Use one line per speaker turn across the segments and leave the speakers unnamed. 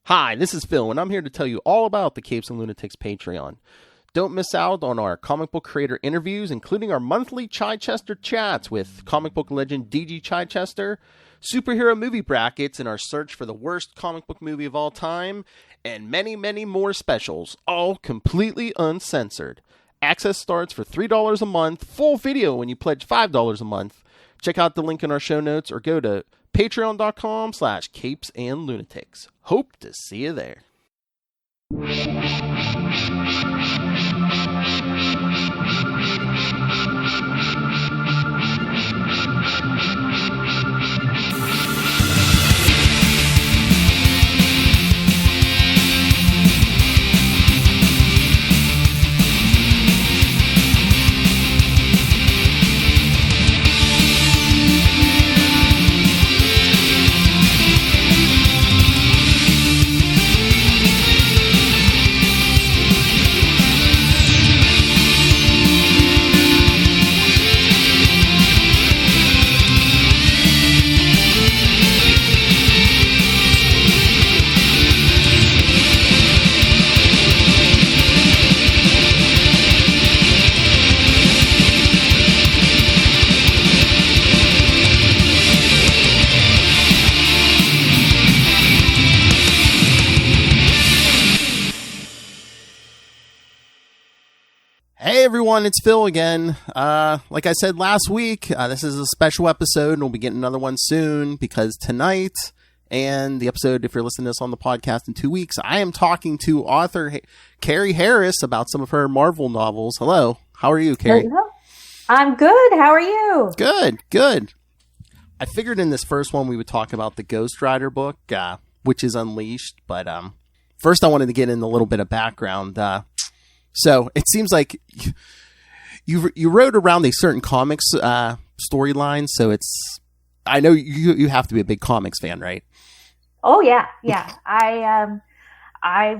Hi, this is Phil, and I'm here to tell you all about the Capes and Lunatics Patreon. Don't miss out on our comic book creator interviews, including our monthly Chichester chats with comic book legend DG Chichester, superhero movie brackets in our search for the worst comic book movie of all time, and many, many more specials, all completely uncensored. Access starts for $3 a month, full video when you pledge $5 a month. Check out the link in our show notes or go to patreon.com/capesandlunatics. Hope to see you there. Hey everyone, it's Phil again. Like I said last week, this is a special episode and we'll be getting another one soon because tonight and the episode, if you're listening to this on the podcast in 2 weeks, I am talking to author Carrie Harris about some of her Marvel novels. Hello. How are you, Carrie?
Hello. I'm good. How are you?
Good. I figured in this first one we would talk about the Ghost Rider book, which is Unleashed, but first I wanted to get in a little bit of background. So it seems like you wrote around a certain comics storyline. So I know you have to be a big comics fan, right?
Oh yeah. I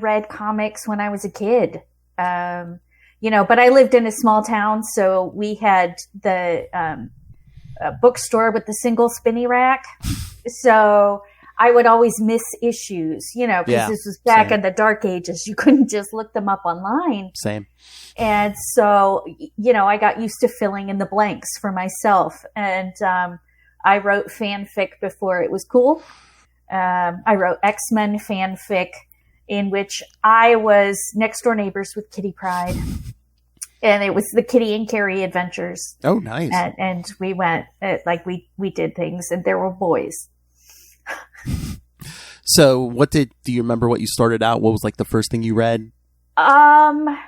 read comics when I was a kid. But I lived in a small town, so we had the bookstore with the single spinny rack. So I would always miss issues, because this was back in the dark ages. You couldn't just look them up online.
Same.
And so, I got used to filling in the blanks for myself. And I wrote fanfic before it was cool. I wrote X-Men fanfic in which I was next door neighbors with Kitty Pryde. And it was the Kitty and Carrie adventures.
Oh, nice.
And we went, we did things, and there were boys.
So do you remember what you started out? What was like the first thing you read?
I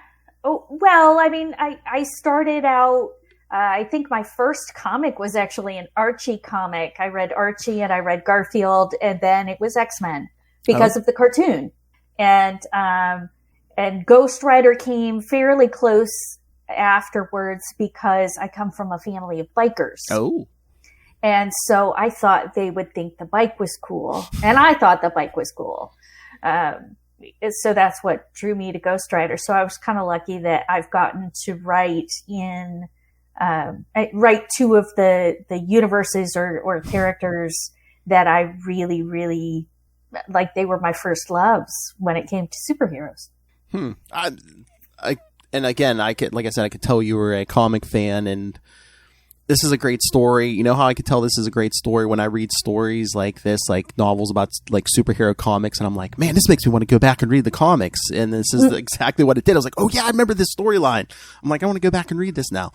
started out, I think my first comic was actually an Archie comic. I read Archie and I read Garfield, and then it was X-Men because of the cartoon. And Ghost Rider came fairly close afterwards because I come from a family of bikers. Oh. And so I thought they would think the bike was cool. And I thought the bike was cool. So that's what drew me to Ghost Rider. So I was kind of lucky that I've gotten to write two of the universes or characters that I really, really, like, they were my first loves when it came to superheroes.
And again, I could tell you were a comic fan, and this is a great story. You know how I could tell this is a great story when I read stories like this, like novels about like superhero comics, and I'm like, man, this makes me want to go back and read the comics. And this is exactly what it did. I was like, oh yeah, I remember this storyline. I'm like, I want to go back and read this now.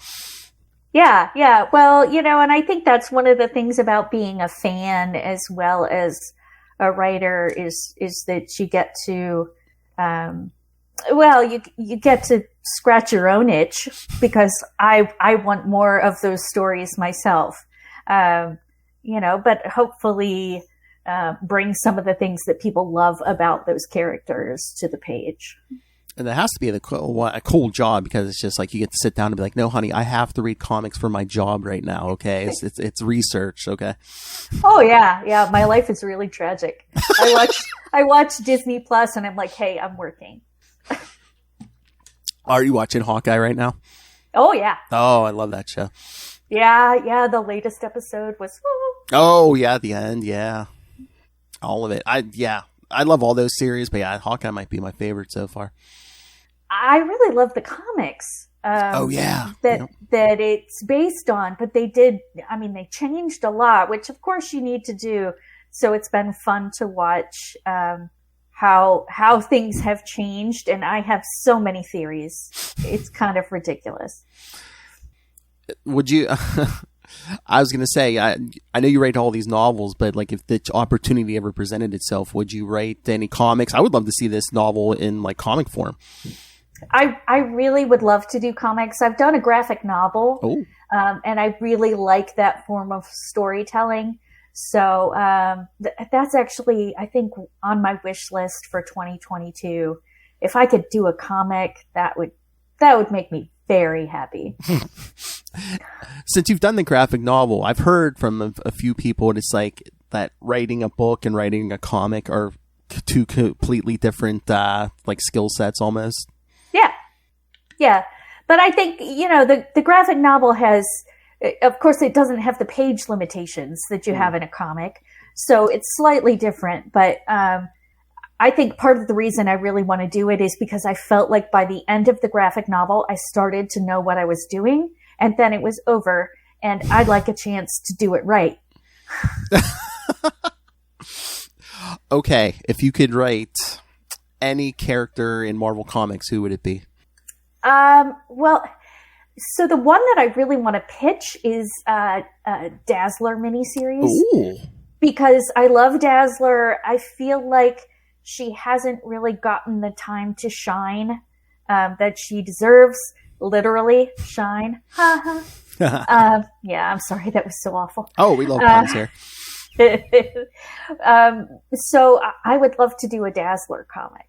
Yeah. Well, and I think that's one of the things about being a fan as well as a writer is that you get to, you get to scratch your own itch, because I want more of those stories myself, but hopefully bring some of the things that people love about those characters to the page.
And it has to be a cool job, because it's just like you get to sit down and be like, no, honey, I have to read comics for my job right now. Okay. It's research. Okay.
Oh yeah. Yeah. My life is really tragic. I watch Disney Plus and I'm like, hey, I'm working.
Are you watching Hawkeye right now?
Oh yeah.
Oh, I love that show.
Yeah. The latest episode was.
Oh yeah. The end. Yeah. All of it. I love all those series, but yeah, Hawkeye might be my favorite so far.
I really love the comics.
Oh yeah,
that it's based on, but they changed a lot, which of course you need to do. So it's been fun to watch how things have changed, and I have so many theories. It's kind of ridiculous.
Would you? I was going to say, I know you write all these novels, but like if the opportunity ever presented itself, would you write any comics? I would love to see this novel in like comic form.
I really would love to do comics. I've done a graphic novel, and I really like that form of storytelling. So that's actually, I think, on my wish list for 2022. If I could do a comic, that would make me very happy.
Since you've done the graphic novel, I've heard from a few people, it's like that writing a book and writing a comic are two completely different like skill sets almost.
Yeah. But I think, the graphic novel has, of course, it doesn't have the page limitations that you have in a comic. So it's slightly different. But I think part of the reason I really want to do it is because I felt like by the end of the graphic novel, I started to know what I was doing. And then it was over. And I'd like a chance to do it right.
Okay. If you could write any character in Marvel Comics, who would it be?
Well, so the one that I really want to pitch is Dazzler Miniseries.
Ooh.
Because I love Dazzler. I feel like she hasn't really gotten the time to shine that she deserves. Literally shine. Yeah, I'm sorry. That was so awful.
Oh, we love puns here.
So I would love to do a Dazzler comic.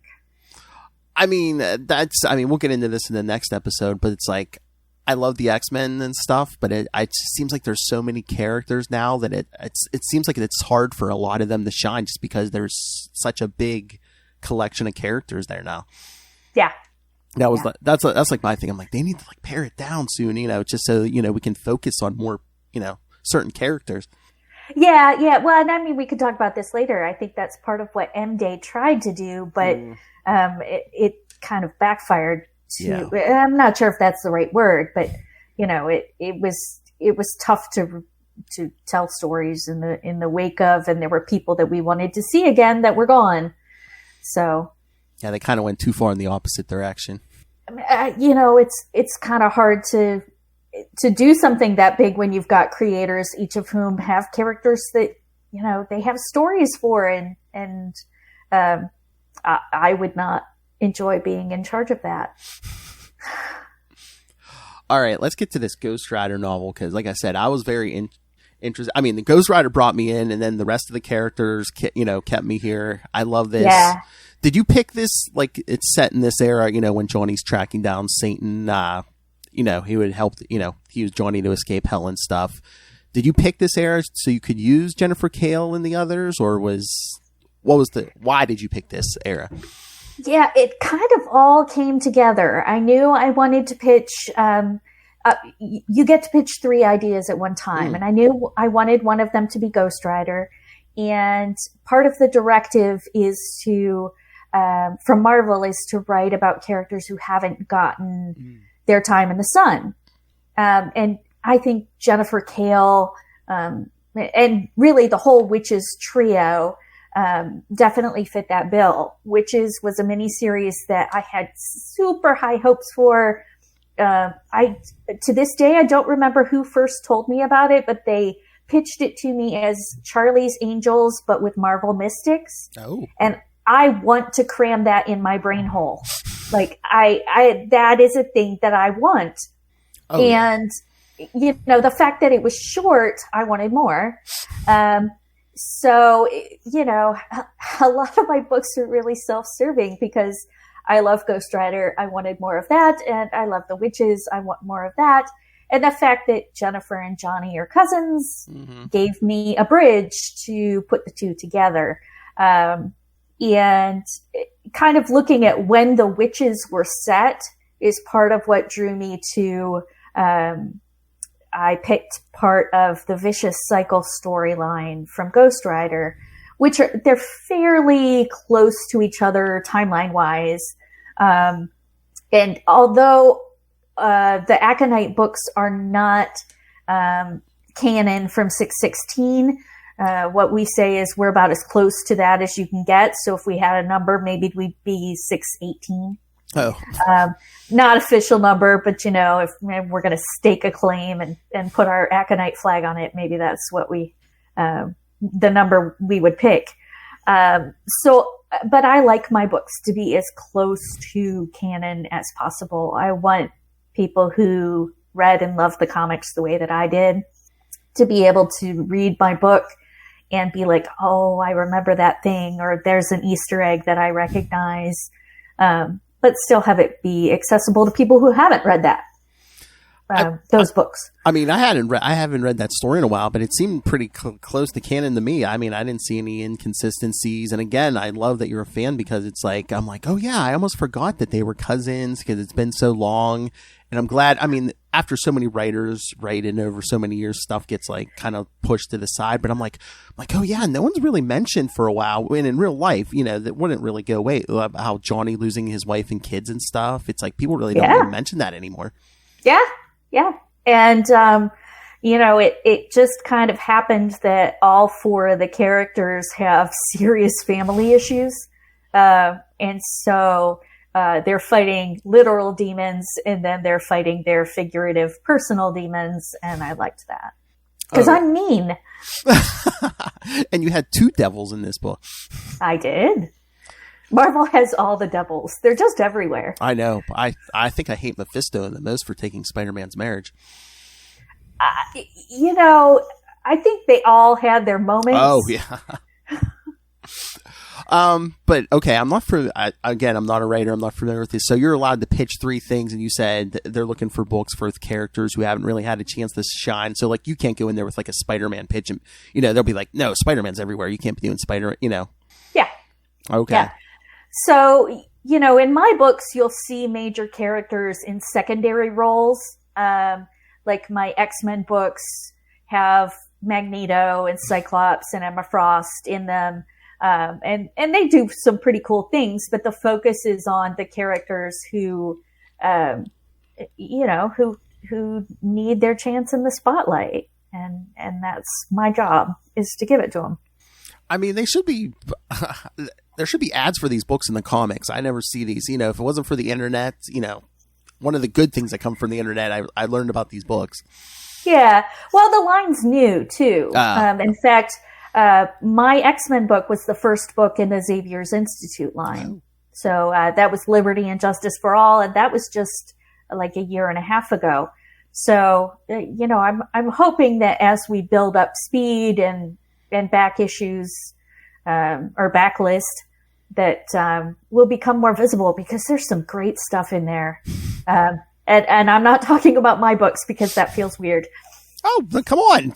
We'll get into this in the next episode, but it's like, I love the X-Men and stuff, but it just seems like there's so many characters now that it seems like it's hard for a lot of them to shine just because there's such a big collection of characters there now.
Yeah.
That's like my thing. I'm like, they need to like pare it down soon, just so, we can focus on more, certain characters.
Yeah. Well, and we could talk about this later. I think that's part of what M-Day tried to do, but it kind of backfired. I'm not sure if that's the right word, but it was tough to tell stories in the wake of, and there were people that we wanted to see again that were gone. So
yeah, they kind of went too far in the opposite direction.
It's kind of hard to do something that big when you've got creators, each of whom have characters that they have stories for, and I would not enjoy being in charge of that.
All right, let's get to this Ghost Rider novel, because like I said, I was very interested. The Ghost Rider brought me in, and then the rest of the characters kept me here. I love this. Yeah. Did you pick this, like, it's set in this era, when Johnny's tracking down Satan, he would help, he was Johnny to escape hell and stuff. Did you pick this era so you could use Jennifer Kale in the others, or why did you pick this era?
Yeah, it kind of all came together. I knew I wanted to pitch, you get to pitch 3 ideas at one time. And I knew I wanted one of them to be Ghost Rider. And part of the directive is from Marvel, is to write about characters who haven't gotten their time in the sun. And I think Jennifer Kale, and really the whole Witches trio, definitely fit that bill. Witches was a miniseries that I had super high hopes for. To this day, I don't remember who first told me about it, but they pitched it to me as Charlie's Angels, but with Marvel Mystics. Oh. And I want to cram that in my brain hole. Like that is a thing that I want. Oh, and, the fact that it was short, I wanted more. So, a lot of my books are really self-serving because I love Ghost Rider. I wanted more of that. And I love the Witches. I want more of that. And the fact that Jennifer and Johnny are cousins gave me a bridge to put the two together. And kind of looking at when the Witches were set is part of what drew me to, I picked part of the Vicious Cycle storyline from Ghost Rider, they're fairly close to each other timeline wise. And although the Aconite books are not canon from 616, what we say is we're about as close to that as you can get. So if we had a number, maybe we'd be 618.
Oh,
not official number, but if we're going to stake a claim and put our Aconite flag on it, maybe that's what the number we would pick. But I like my books to be as close to canon as possible. I want people who read and loved the comics the way that I did to be able to read my book and be like, oh, I remember that thing, or there's an Easter egg that I recognize, but still have it be accessible to people who haven't read those books.
I mean, I haven't read that story in a while, but it seemed pretty close to canon to me. I mean, I didn't see any inconsistencies. And again, I love that you're a fan, because it's like, I'm like, oh yeah, I almost forgot that they were cousins because it's been so long. And I'm glad, I mean, after so many writers write and over so many years, stuff gets like kind of pushed to the side. But I'm like, oh yeah, no one's really mentioned for a while. And in real life, that wouldn't really go away. How Johnny losing his wife and kids and stuff. It's like people really don't even mention that anymore.
Yeah. Yeah. And, it just kind of happened that all four of the characters have serious family issues. And so they're fighting literal demons, and then they're fighting their figurative personal demons. And I liked that because I'm mean.
And you had two devils in this book.
I did. Marvel has all the devils. They're just everywhere.
I know. I think I hate Mephisto the most for taking Spider-Man's marriage.
I think they all had their moments.
Oh, yeah. But okay, I'm not a writer. I'm not familiar with this. So you're allowed to pitch 3 things, and you said they're looking for books for characters who haven't really had a chance to shine. So like, you can't go in there with like a Spider-Man pitch, and they'll be like, no, Spider-Man's everywhere. You can't be doing
Yeah.
Okay.
Yeah. So, in my books, you'll see major characters in secondary roles. Like my X-Men books have Magneto and Cyclops and Emma Frost in them. And they do some pretty cool things, but the focus is on the characters who need their chance in the spotlight. And that's my job, is to give it to them.
I mean, they should be, there should be ads for these books in the comics. I never see these, if it wasn't for the internet, one of the good things that come from the internet, I learned about these books.
Yeah. Well, the line's new too. In fact, my X-Men book was the first book in the Xavier's Institute line. So, that was Liberty and Justice for All. And that was just like a year and a half ago. So, I'm hoping that as we build up speed and back issues, or backlist, that will become more visible, because there's some great stuff in there. And I'm not talking about my books, because that feels weird.
Oh, but come on.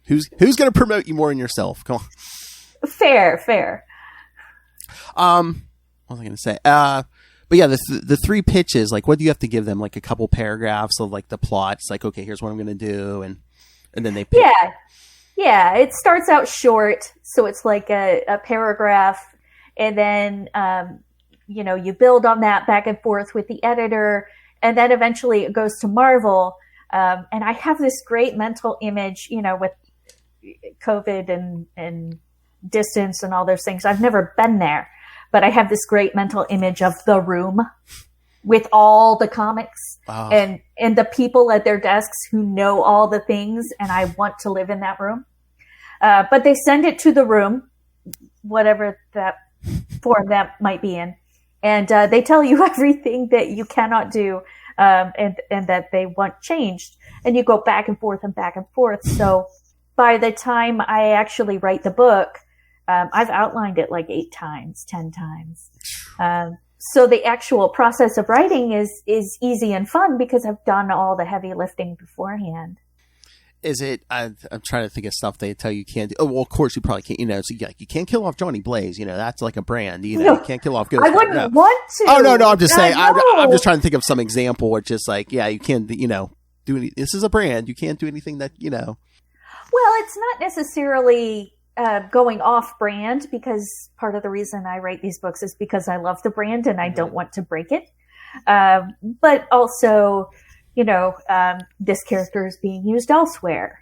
Who's going to promote you more than yourself? Come on.
Fair.
What was I going to say? But yeah, the 3 pitches, like, what do you have to give them? Like a couple paragraphs of like the plot. It's like, okay, here's what I'm going to do. And then they pick.
Yeah. It starts out short. So it's like a paragraph. And then, you build on that back and forth with the editor. And then eventually it goes to Marvel. And I have this great mental image, with COVID and distance and all those things. I've never been there, but I have this great mental image of the room with all the comics and the people at their desks who know all the things. And I want to live in that room. But they send it to the room, whatever that form that might be in. And they tell you everything that you cannot do, and that they want changed. And you go back and forth and back and forth. So by the time I actually write the book, I've outlined it like 8 times, 10 times. So the actual process of writing is easy and fun, because I've done all the heavy lifting beforehand.
Is it? I'm trying to think of stuff they tell you can't do. Oh, well, of course you probably can't. So you can't kill off Johnny Blaze. That's like a brand. No, you can't kill off Ghost.
I wouldn't want to.
Oh no, I'm just saying. I'm just trying to think of some example where it's just like, yeah, you can't. Do any. This is a brand. You can't do anything that. Well,
it's not necessarily going off brand, because part of the reason I write these books is because I love the brand and I don't want to break it. But also, this character is being used elsewhere.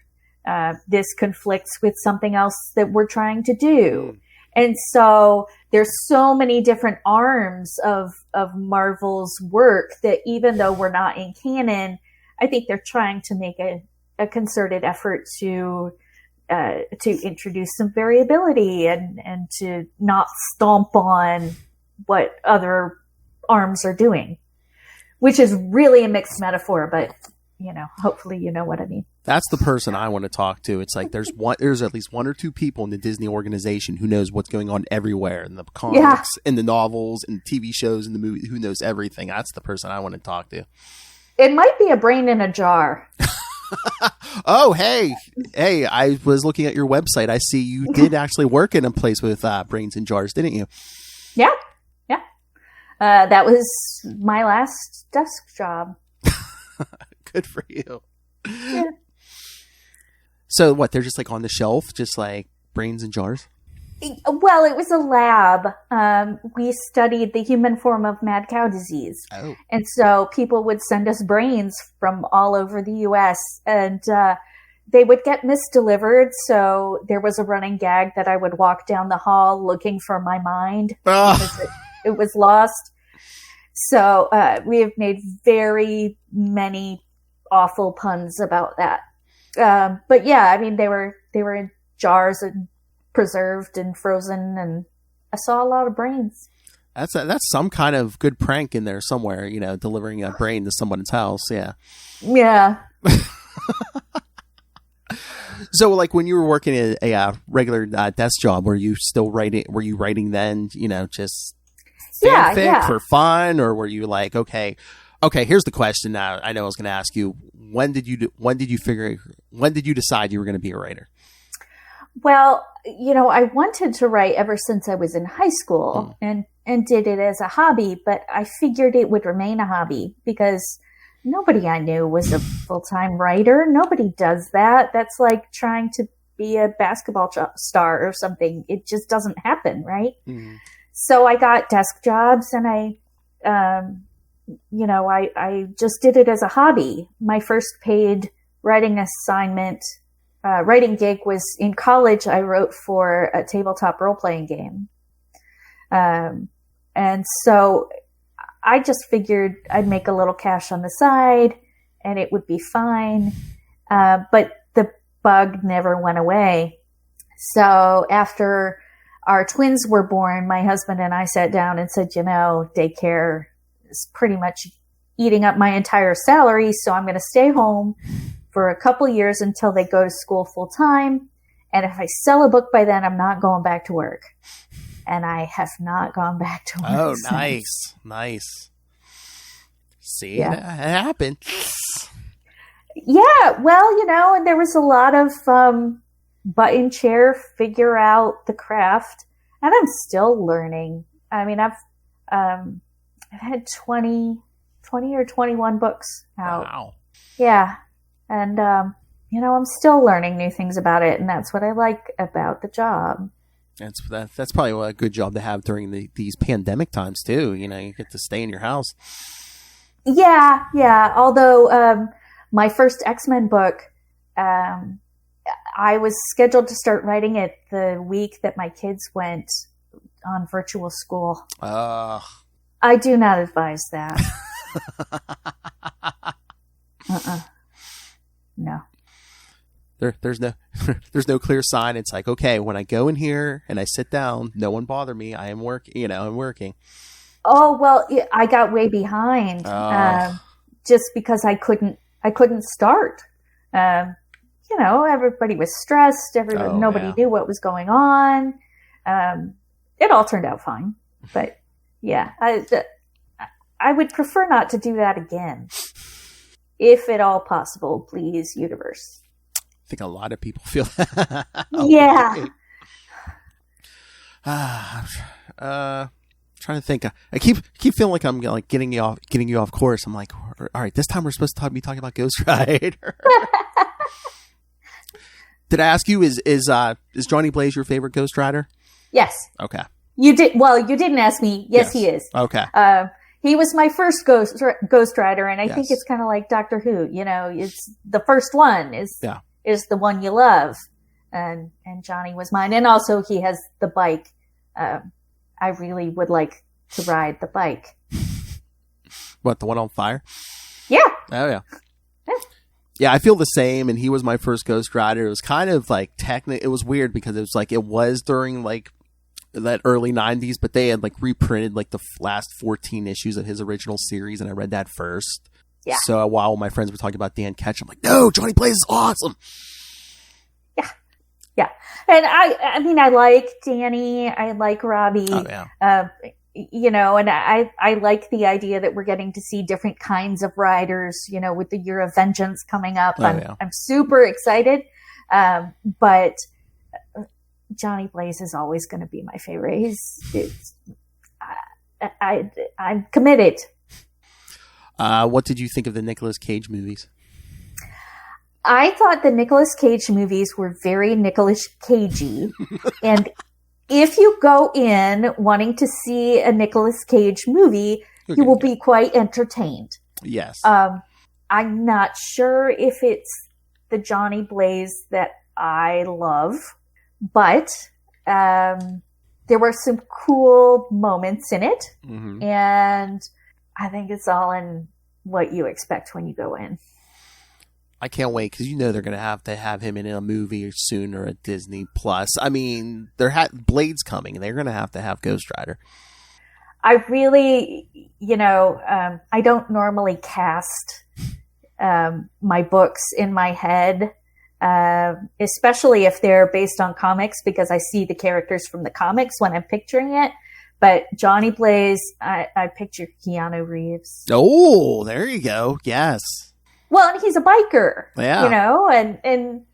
This conflicts with something else that we're trying to do. And so there's so many different arms of Marvel's work that even though we're not in canon, I think they're trying to make a concerted effort to introduce some variability and to not stomp on what other arms are doing, which is really a mixed metaphor, but hopefully you know what I mean.
That's the person I want to talk to. It's like there's at least one or two people in the Disney organization who knows what's going on everywhere in the comics, in the novels, in the TV shows, in the movies, who knows everything. That's the person I want to talk to.
It might be a brain in a jar.
Oh, hey, I was looking at your website. I see you did actually work in a place with brains in jars, didn't you?
Yeah. That was my last desk job.
Good for you.
Yeah.
So what, they're just like on the shelf, just like brains in jars?
Well, it was a lab. We studied the human form of mad cow disease.
Oh.
And so people would send us brains from all over the U.S. and they would get misdelivered. So there was a running gag that I would walk down the hall looking for my mind because it was lost. So we have made very many awful puns about that. But yeah, I mean, they were in jars and preserved and frozen, and I saw a lot of brains.
That's some kind of good prank in there somewhere, delivering a brain to someone's house. Yeah.
Yeah.
So, like, when you were working a regular desk job, were you still writing? Were you writing then? Just fanfic for fun, or were you like, okay? Here's the question. Now, I know I was going to ask you, when did you decide you were going to be a writer?
Well, I wanted to write ever since I was in high school and did it as a hobby, but I figured it would remain a hobby because nobody I knew was a full-time writer. Nobody does that. That's like trying to be a basketball star or something. It just doesn't happen, right? Mm. So I got desk jobs and I just did it as a hobby. My first paid writing gig was in college. I wrote for a tabletop role-playing game. And so I just figured I'd make a little cash on the side and it would be fine. But the bug never went away. So after our twins were born, my husband and I sat down and said, daycare is pretty much eating up my entire salary. So I'm going to stay home for a couple years until they go to school full time. And if I sell a book by then, I'm not going back to work. And I have not gone back to work.
Oh,
since.
Nice. See, it happened.
Yeah, well, and there was a lot of butt in chair, figure out the craft. And I'm still learning. I mean, I've had 20 or 21 books out.
Wow.
Yeah. And, I'm still learning new things about it. And that's what I like about the job.
That's probably a good job to have during these pandemic times, too. You get to stay in your house.
Yeah. Although my first X-Men book, I was scheduled to start writing it the week that my kids went on virtual school. I do not advise that. No.
There's no clear sign. It's like, okay, when I go in here and I sit down, no one bother me. I am working. I'm working.
Oh, well, I got way behind just because I couldn't start. Everybody was stressed. Nobody knew what was going on. It all turned out fine, but yeah, I would prefer not to do that again. If at all possible, please, universe.
I think a lot of people feel that.
Yeah.
Trying to think. I keep feeling like I'm like getting you off course. I'm like, all right, this time we're supposed to be talking about Ghost Rider. Did I ask you, is Johnny Blaze your favorite Ghost Rider?
Yes.
Okay.
You did. Well, you didn't ask me. Yes, he is.
Okay.
He was my first Ghost Rider, and I
Yes.
think it's kind of like Doctor Who. You know, it's the first one is the one you love, and Johnny was mine. And also, he has the bike. I really would like to ride the bike.
What, the one on fire?
Yeah.
Oh yeah. Yeah, I feel the same, and he was my first Ghost Rider. It was kind of like it was weird because it was during like that early 90s, but they had like reprinted like the last 14 issues of his original series, and I read that first.
Yeah.
So while my friends were talking about Dan Ketchum, I'm like, no, Johnny Blaze is awesome.
Yeah. Yeah. And I mean, I like Danny. I like Robbie.
Oh, yeah.
You know, and I like the idea that we're getting to see different kinds of riders, you know, with the Year of Vengeance coming up. I'm super excited. But Johnny Blaze is always going to be my favorite. I'm committed.
What did you think of the Nicolas Cage movies?
I thought the Nicolas Cage movies were very Nicolas Cagey. And if you go in wanting to see a Nicolas Cage movie, you will be quite entertained.
Yes.
I'm not sure if it's the Johnny Blaze that I love, but there were some cool moments in it. Mm-hmm. And I think it's all in what you expect when you go in.
I can't wait because they're going to have him in a movie soon or a Disney Plus. I mean, Blade's coming. They're going to have Ghost Rider.
I really, I don't normally cast my books in my head, especially if they're based on comics, because I see the characters from the comics when I'm picturing it. But Johnny Blaze, I picture Keanu Reeves.
Oh, there you go. Yes.
Well, and he's a biker, and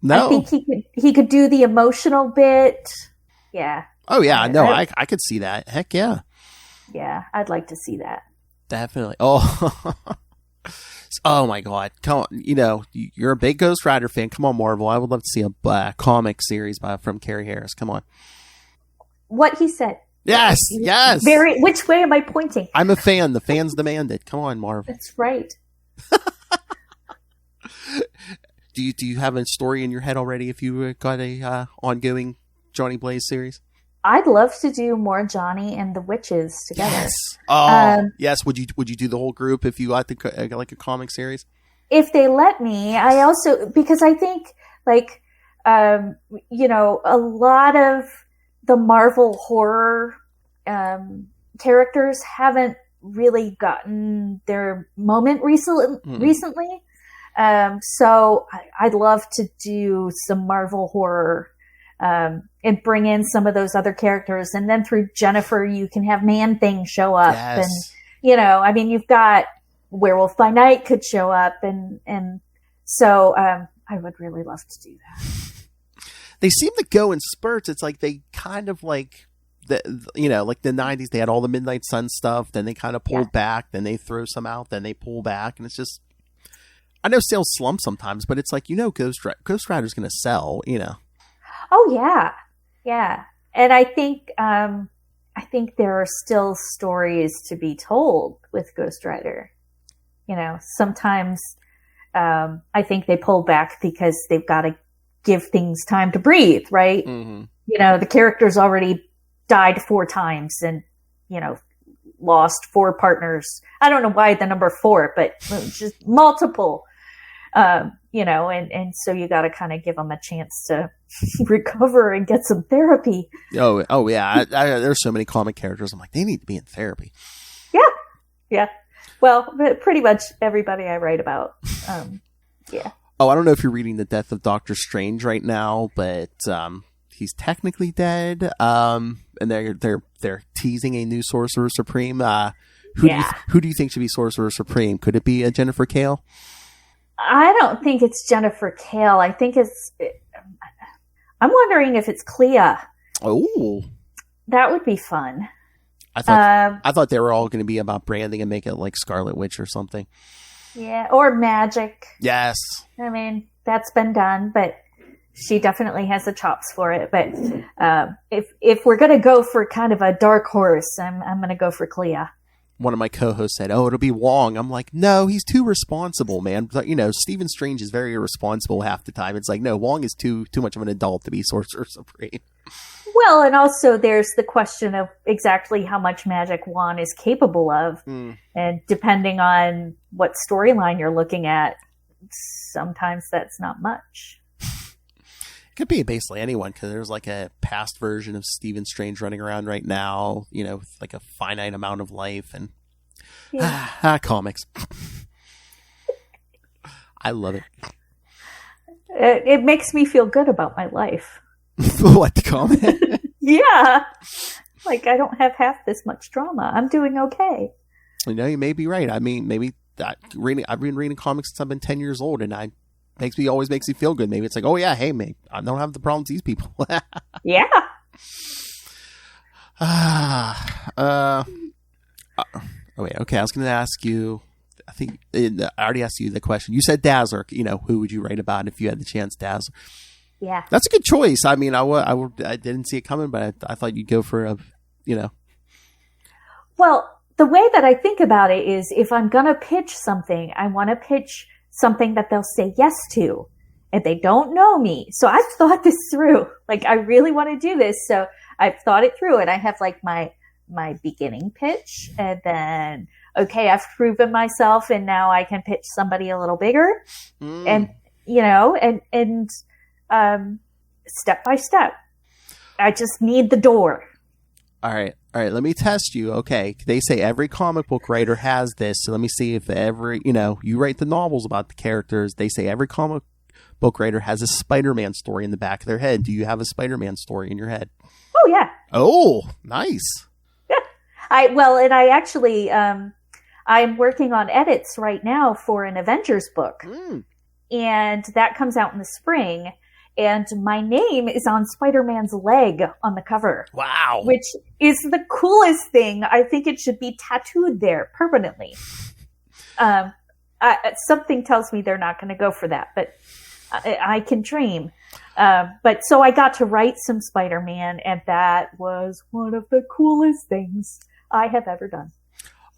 I think he could do the emotional bit. Yeah.
Oh yeah, no, I could see that. Heck yeah.
Yeah, I'd like to see that.
Definitely. Oh, oh my God! Come on, you're a big Ghost Rider fan. Come on, Marvel. I would love to see a comic series from Carrie Harris. Come on.
What he said.
Yes. Yes.
Which way am I pointing?
I'm a fan. The fans demand it. Come on, Marvel.
That's right.
Do you have a story in your head already if you got a ongoing Johnny Blaze series?
I'd love to do more Johnny and the Witches together.
Yes. Oh, yes. Would you do the whole group if you got like a comic series?
If they let me. I also, because I think a lot of the Marvel horror characters haven't really gotten their moment recently. So I'd love to do some Marvel horror and bring in some of those other characters. And then through Jennifer, you can have Man-Thing show up.
Yes.
And, you've got Werewolf by Night could show up. And so I would really love to do that.
They seem to go in spurts. It's like they kind of like like the 90s, they had all the Midnight Sun stuff. Then they kind of pulled back. Then they throw some out. Then they pull back. And it's just, I know sales slump sometimes, but it's like, Ghost Rider's going to sell,
Oh yeah. Yeah. And I think there are still stories to be told with Ghost Rider. Sometimes, I think they pull back because they've got to give things time to breathe, right? Mm-hmm. The character's already died 4 times and, lost 4 partners. I don't know why the number 4, but just multiple, and so you got to kind of give them a chance to recover and get some therapy.
Oh yeah. There's so many comic characters. I'm like, they need to be in therapy.
Yeah. Yeah. Well, pretty much everybody I write about. Yeah.
Oh, I don't know if you're reading The Death of Doctor Strange right now, but he's technically dead. And they're teasing a new Sorcerer Supreme. Who do you think should be Sorcerer Supreme? Could it be a Jennifer Kale?
I don't think it's Jennifer Kale. I think I'm wondering if it's Clea.
Oh,
that would be fun.
I thought they were all going to be about branding and make it like Scarlet Witch or something.
Yeah, or magic.
Yes.
I mean, that's been done, but She definitely has the chops for it. But if we're going to go for kind of a dark horse, I'm going to go for Clea.
One of my co-hosts said, "Oh, it'll be Wong." I'm like, "No, he's too responsible, man." But, Stephen Strange is very irresponsible half the time. It's like, no, Wong is too much of an adult to be Sorcerer Supreme.
Well, and also there's the question of exactly how much magic Wong is capable of. And depending on what storyline you're looking at, sometimes that's not much.
It could be basically anyone, because there's like a past version of Stephen Strange running around right now, with like a finite amount of life and comics. I love it.
It makes me feel good about my life.
What, the comic?
Yeah. Like, I don't have half this much drama. I'm doing okay.
You may be right. I mean, maybe I've been reading comics since I've been 10 years old, and always makes me feel good. Maybe it's like, oh yeah, hey, mate, I don't have the problems these people.
Yeah.
Wait, okay. I was going to ask you. I think I already asked you the question. You said Dazzler. Who would you write about if you had the chance, Dazzler?
Yeah,
that's a good choice. I mean, I didn't see it coming, but I thought you'd go for
Well, the way that I think about it is, if I'm going to pitch something, I want to pitch something that they'll say yes to, and they don't know me. So I've thought this through. Like, I really want to do this. So I've thought it through, and I have like my beginning pitch, and then, okay, I've proven myself, and now I can pitch somebody a little bigger, and step by step. I just need the door.
All right. Let me test you. Okay. They say every comic book writer has this. So let me see if you write the novels about the characters. They say every comic book writer has a Spider-Man story in the back of their head. Do you have a Spider-Man story in your head?
Oh, yeah.
Oh, nice.
Yeah. I actually, I'm working on edits right now for an Avengers book. And that comes out in the spring. And my name is on Spider-Man's leg on the cover.
Wow.
Which is the coolest thing. I think it should be tattooed there permanently. Something tells me they're not going to go for that, but I can dream. But so I got to write some Spider-Man, and that was one of the coolest things I have ever done.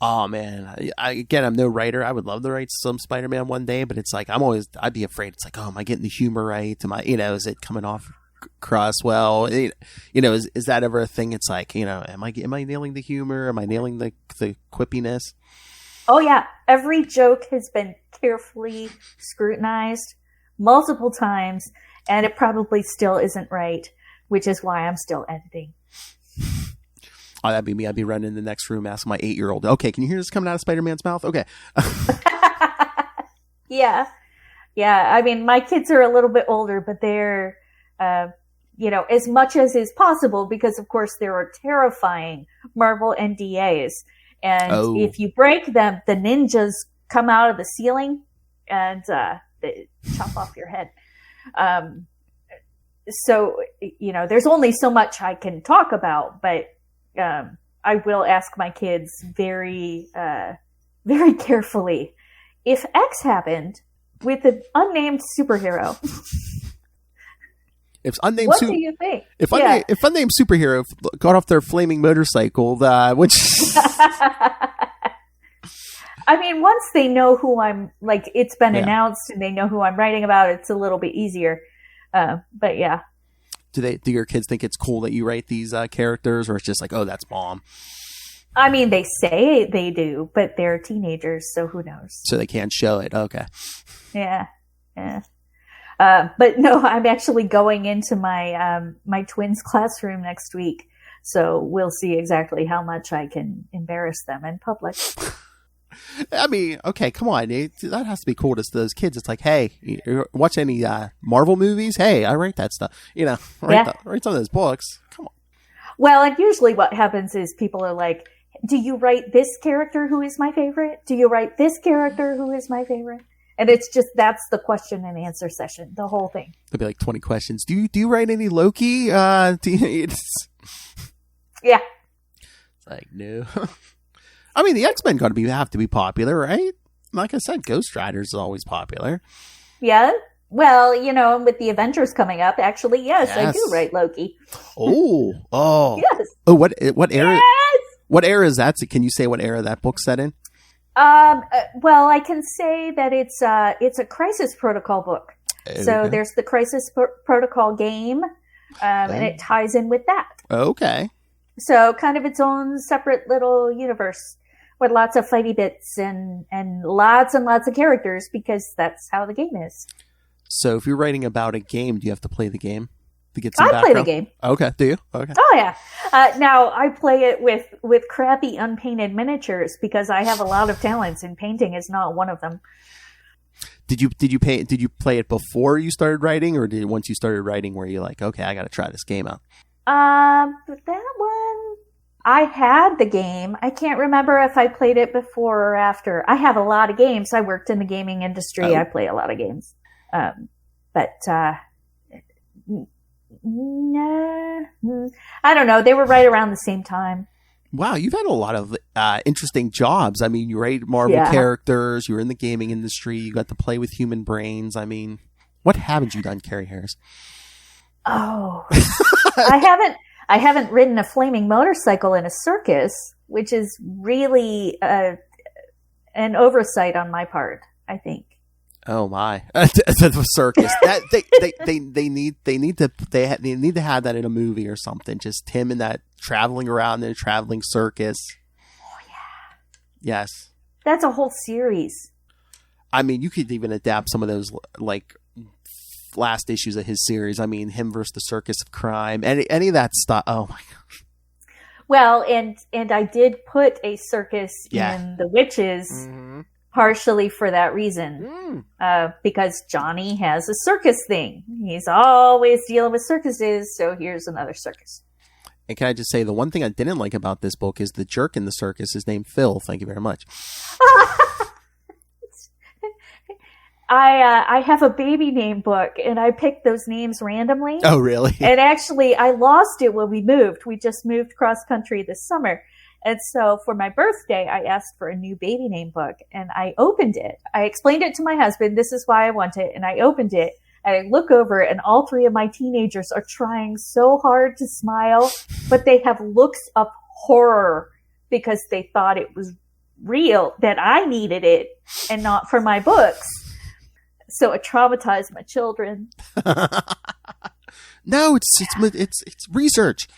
Oh man, I'm no writer. I would love to write some Spider-Man one day, but it's like I'd be afraid. It's like, oh, am I getting the humor right? Am I, is it coming off across well? Is that ever a thing? It's like, am I nailing the humor? Am I nailing the quippiness?
Oh yeah, every joke has been carefully scrutinized multiple times, and it probably still isn't right, which is why I'm still editing.
Oh, that'd be me. I'd be running in the next room, asking my 8-year-old, okay, can you hear this coming out of Spider-Man's mouth? Okay.
Yeah. I mean, my kids are a little bit older, but they're, as much as is possible, because of course there are terrifying Marvel NDAs. And if you break them, the ninjas come out of the ceiling and they chop off your head. So, there's only so much I can talk about, but I will ask my kids very, very carefully, if X happened with an unnamed superhero, what do you think?
If unnamed superhero got off their flaming motorcycle, which
I mean, once they know who I'm, like, it's been announced and they know who I'm writing about, it's a little bit easier. But yeah.
Do your kids think it's cool that you write these characters, or it's just like, oh, that's mom?
I mean, they say they do, but they're teenagers, so who knows?
So they can't show it. Okay.
Yeah. But no, I'm actually going into my my twins' classroom next week, so we'll see exactly how much I can embarrass them in public.
I mean, okay, come on. That has to be cool to those kids. It's like, hey, you watch any Marvel movies? Hey, I write that stuff. Write some of those books. Come on.
Well, and usually what happens is people are like, do you write this character who is my favorite? Do you write this character who is my favorite? And it's just, that's the question and answer session, the whole thing.
There'll be like 20 questions. Do you write any Loki?
Yeah.
It's like, no. I mean, the X-Men have to be popular, right? Like I said, Ghost Rider is always popular.
Yeah. Well, with the Avengers coming up, actually, yes, I do write Loki.
Oh.
Yes.
Oh, what era?
Yes!
What era is that? Can you say what era that book's set in?
Well, I can say that it's a Crisis Protocol book.
Okay.
So there's the Crisis Protocol game, and it ties in with that.
Okay.
So kind of its own separate little universe with lots of fighty bits and lots of characters, because that's how the game is.
So if you're writing about a game, do you have to play the game to get some
I
background?
play the game.
Okay. Do you? Okay.
Oh yeah. Now I play it with crappy unpainted miniatures because I have a lot of talents and painting is not one of them.
Did you play it before you started writing, or once you started writing were you like, okay, I got to try this game out?
That one, I had the game. I can't remember if I played it before or after. I have a lot of games. I worked in the gaming industry.
Oh.
I play a lot of games. No, I don't know. They were right around the same time.
Wow, you've had a lot of interesting jobs. I mean, you write Marvel characters. You were in the gaming industry. You got to play with human brains. I mean, what haven't you done, Carrie Harris?
Oh, I haven't ridden a flaming motorcycle in a circus, which is really an oversight on my part, I think.
Oh my, the circus! That they need to have that in a movie or something. Just him in that traveling around in a traveling circus.
Oh yeah.
Yes.
That's a whole series.
I mean, you could even adapt some of those like last issues of his series. I mean, him versus the Circus of Crime. Any of that stuff. Oh my god.
Well, and I did put a circus in The Witches. Mm-hmm. Partially for that reason, because Johnny has a circus thing. He's always dealing with circuses, so here's another circus.
And can I just say, the one thing I didn't like about this book is the jerk in the circus is named Phil. Thank you very much.
I have a baby name book, and I picked those names randomly.
Oh, really?
And actually, I lost it when we moved. We just moved cross country this summer. And so for my birthday, I asked for a new baby name book, and I opened it. I explained it to my husband. This is why I want it. And I opened it, and I look over, and all three of my teenagers are trying so hard to smile, but they have looks of horror because they thought it was real, that I needed it and not for my books. So it traumatized my children.
No, it's research.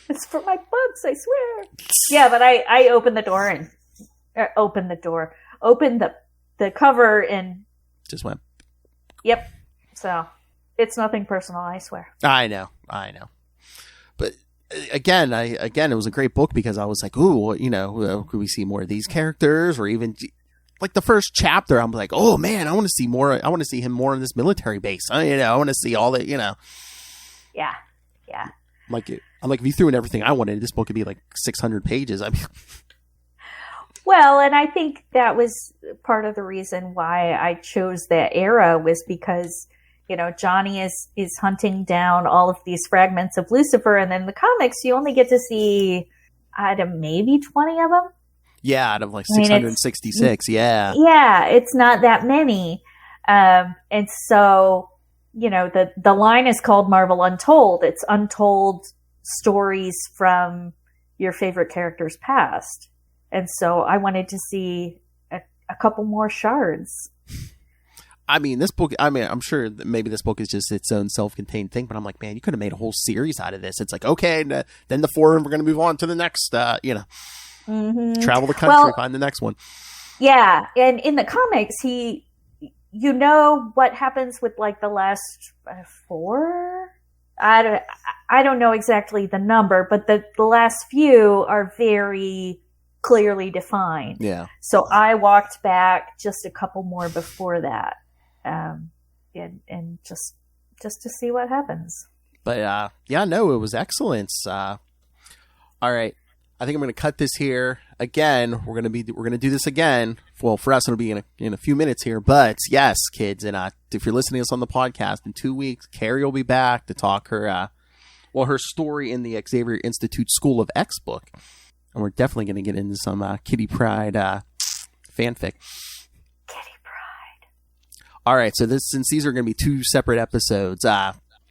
It's for my books, I swear. Yeah, but I opened the door opened the cover and
just went.
Yep. So it's nothing personal, I swear.
I know. But again, it was a great book because I was like, ooh, could we see more of these characters, or even like the first chapter? I'm like, oh man, I want to see more. I want to see him more in this military base. I want to see all that.
Yeah.
I'm like, if you threw in everything I wanted, this book could be like 600 pages. I mean,
well, and I think that was part of the reason why I chose that era was because, Johnny is hunting down all of these fragments of Lucifer, and then the comics, you only get to see out of maybe 20 of them.
Yeah, out of like 666. Yeah.
Yeah, it's not that many. And so, the line is called Marvel Untold. It's untold stories from your favorite characters past. And so I wanted to see a couple more shards.
I mean, I'm sure that maybe this book is just its own self-contained thing, but I'm like, man, you could have made a whole series out of this. It's like, okay, then the four of them are going to move on to the next, travel the country, find the next one.
Yeah. And in the comics, what happens with like the last 4? I don't know exactly the number, but the last few are very clearly defined.
Yeah.
So I walked back just a couple more before that, and just to see what happens.
But it was excellent. All right. I think I'm going to cut this here. Again, we're going to do this again. Well, for us, it'll be in a few minutes here. But yes, kids, and if you're listening to us on the podcast, in 2 weeks, Carrie will be back to talk her story in the Xavier Institute School of X book, and we're definitely going to get into some Kitty Pryde fanfic.
Kitty Pryde.
All right. So since these are going to be 2 separate episodes,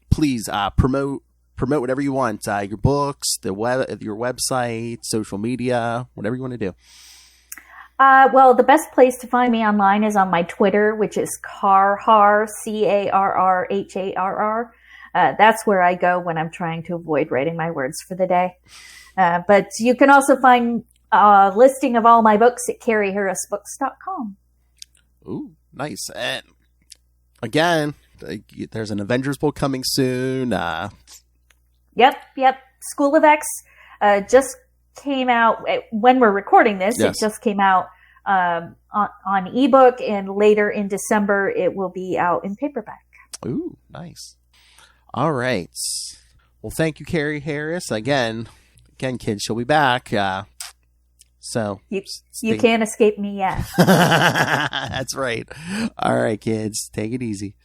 please promote whatever you want. Your books, your website, social media, whatever you want to do.
Well, the best place to find me online is on my Twitter, which is Carharr, Carrharr. That's where I go when I'm trying to avoid writing my words for the day. But you can also find a listing of all my books at carrieharrisbooks.com.
Ooh, nice. And again, there's an Avengers book coming soon.
Yep. School of X just came out when we're recording this. Yes. It just came out on ebook, and later in December it will be out in paperback.
Ooh, nice. All right. Well, thank you, Carrie Harris. Again, kids, she'll be back. So
you can't escape me yet.
That's right. All right, kids, take it easy.